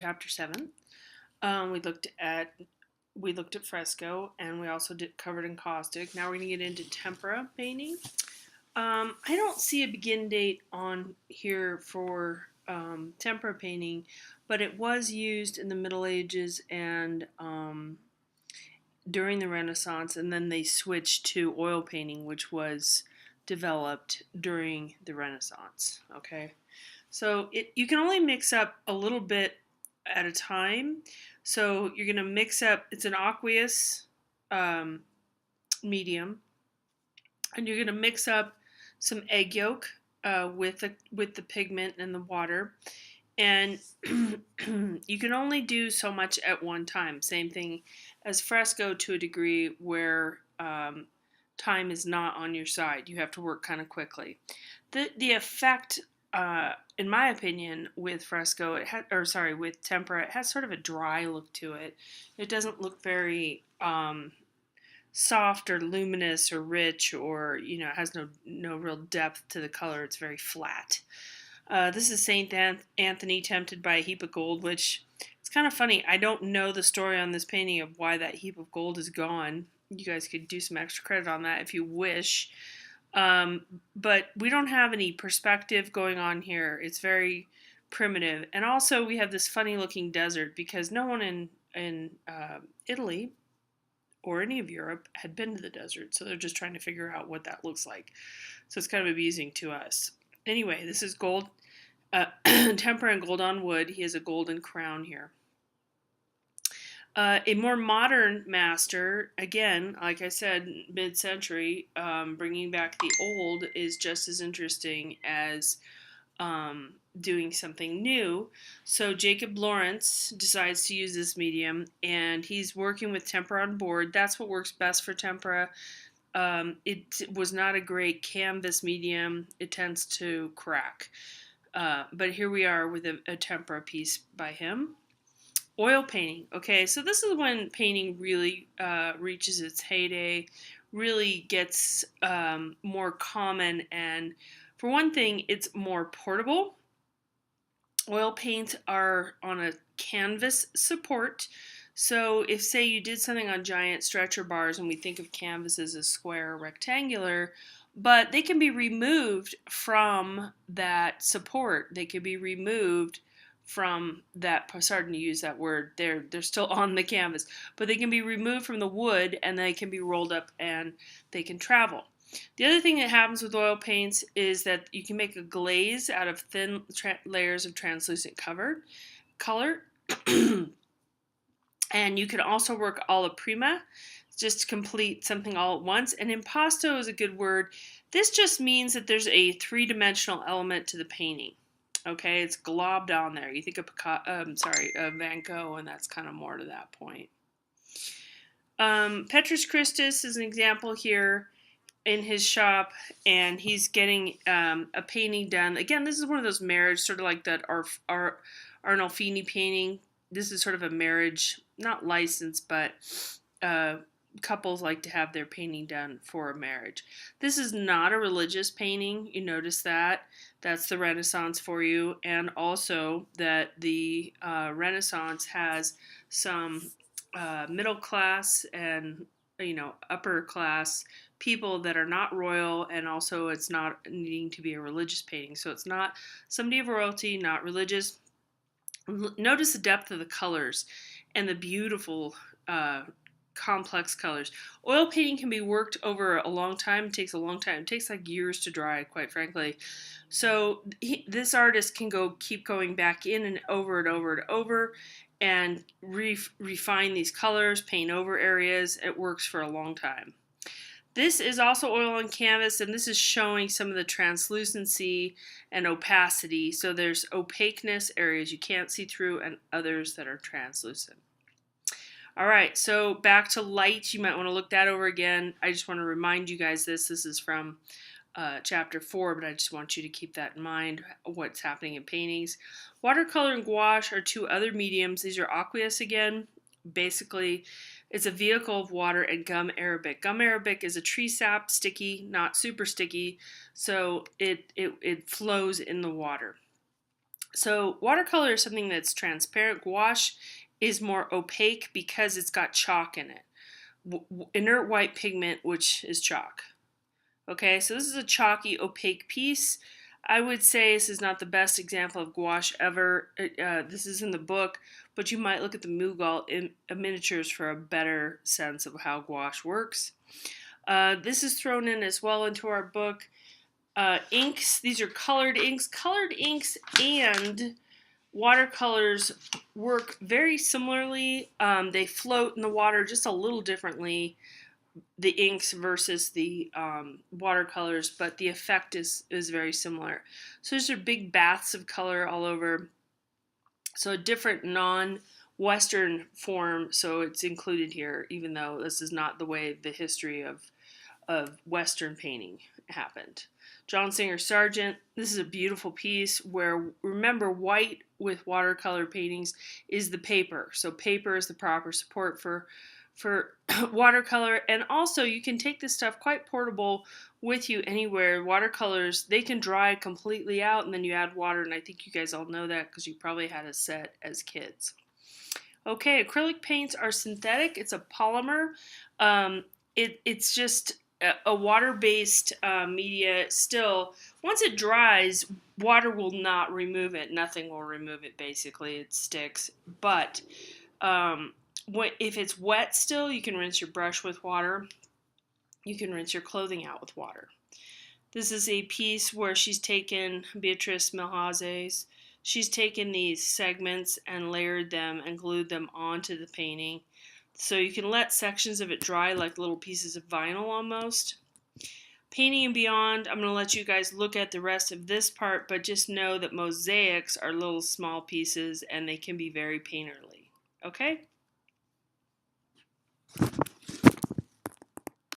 Chapter 7. We looked at fresco, and we also covered encaustic. Now we're going to get into tempera painting. I don't see a begin date on here for tempera painting, but it was used in the Middle Ages and during the Renaissance, and then they switched to oil painting, which was developed during the Renaissance. Okay, so you can only mix up a little bit at a time. So you're going to mix up, it's an aqueous um, medium, and you're going to mix up some egg yolk with the pigment and the water. And you can only do so much at one time. Same thing as fresco to a degree where time is not on your side. You have to work kind of quickly. The effect, in my opinion, with fresco, with tempera, it has sort of a dry look to it. It doesn't look very soft or luminous or rich, or it has no real depth to the color. It's very flat. This is Saint Anthony tempted by a heap of gold, which it's kind of funny. I don't know the story on this painting of why that heap of gold is gone. You guys could do some extra credit on that if you wish. But we don't have any perspective going on here. It's very primitive. And also we have this funny looking desert because no one in Italy or any of Europe had been to the desert. So they're just trying to figure out what that looks like. So it's kind of amusing to us. Anyway, this is gold, tempera and gold on wood. He has a golden crown here. A more modern master, again, like I said, mid-century, bringing back the old is just as interesting as doing something new. So Jacob Lawrence decides to use this medium, and he's working with tempera on board. That's what works best for tempera. It was not a great canvas medium. It tends to crack. But here we are with a tempera piece by him. Oil painting. Okay, so this is when painting really reaches its heyday, really gets more common, and for one thing, it's more portable. Oil paints are on a canvas support. So if, say, you did something on giant stretcher bars, and we think of canvases as square or rectangular, but they can be removed from that support. They can be removed from that, starting to use that word, they're still on the canvas, but they can be removed from the wood and they can be rolled up and they can travel. The other thing that happens with oil paints is that you can make a glaze out of thin layers of translucent color. And you can also work alla prima, just to complete something all at once. And impasto is a good word. This just means that there's a three-dimensional element to the painting. Okay, it's globbed on there. You think of Van Gogh, and that's kind of more to that point. Petrus Christus is an example here in his shop, and he's getting a painting done. Again, this is one of those marriage, sort of like that Arnolfini painting. This is sort of a marriage, not license, but couples like to have their painting done for a marriage. This is not a religious painting. You notice that. That's the Renaissance for you. And also that the Renaissance has some middle class and upper class people that are not royal, and also it's not needing to be a religious painting. So it's not somebody of royalty, not religious. Notice the depth of the colors and the beautiful complex colors. Oil painting can be worked over a long time. It takes a long time. It takes like years to dry, quite frankly. So this artist can keep going back in and over and over and over and refine these colors, paint over areas. It works for a long time. This is also oil on canvas, and this is showing some of the translucency and opacity. So there's opaqueness, areas you can't see through, and others that are translucent. All right, so back to light. You might want to look that over again. I just want to remind you guys this is from chapter 4, but I just want you to keep that in mind, what's happening in paintings. Watercolor and gouache are two other mediums. These are aqueous again. Basically, it's a vehicle of water and gum arabic. Gum arabic is a tree sap, sticky, not super sticky, so it flows in the water. So watercolor is something that's transparent. Gouache is more opaque because it's got chalk in it. Inert white pigment, which is chalk. Okay, so this is a chalky, opaque piece. I would say this is not the best example of gouache ever. This is in the book, but you might look at the Mughal miniatures for a better sense of how gouache works. This is thrown in as well into our book. Inks, these are colored inks. Colored inks and watercolors work very similarly. They float in the water just a little differently, the inks versus the watercolors, but the effect is very similar. So these are big baths of color all over. So a different non-Western form, so it's included here, even though this is not the way the history of Western painting happened. John Singer Sargent, this is a beautiful piece where, remember, white with watercolor paintings is the paper. So paper is the proper support for watercolor. And also you can take this stuff quite portable with you anywhere. Watercolors, they can dry completely out and then you add water, and I think you guys all know that because you probably had a set as kids. Okay, acrylic paints are synthetic. It's a polymer. It's just a water-based media. Still, once it dries, water will not remove it. Nothing will remove it, basically. It sticks. But if it's wet still, you can rinse your brush with water. You can rinse your clothing out with water. This is a piece where she's taken, Beatrice Milhazes, she's taken these segments and layered them and glued them onto the painting. So you can let sections of it dry like little pieces of vinyl almost. Painting and Beyond, I'm going to let you guys look at the rest of this part, but just know that mosaics are little small pieces and they can be very painterly. Okay?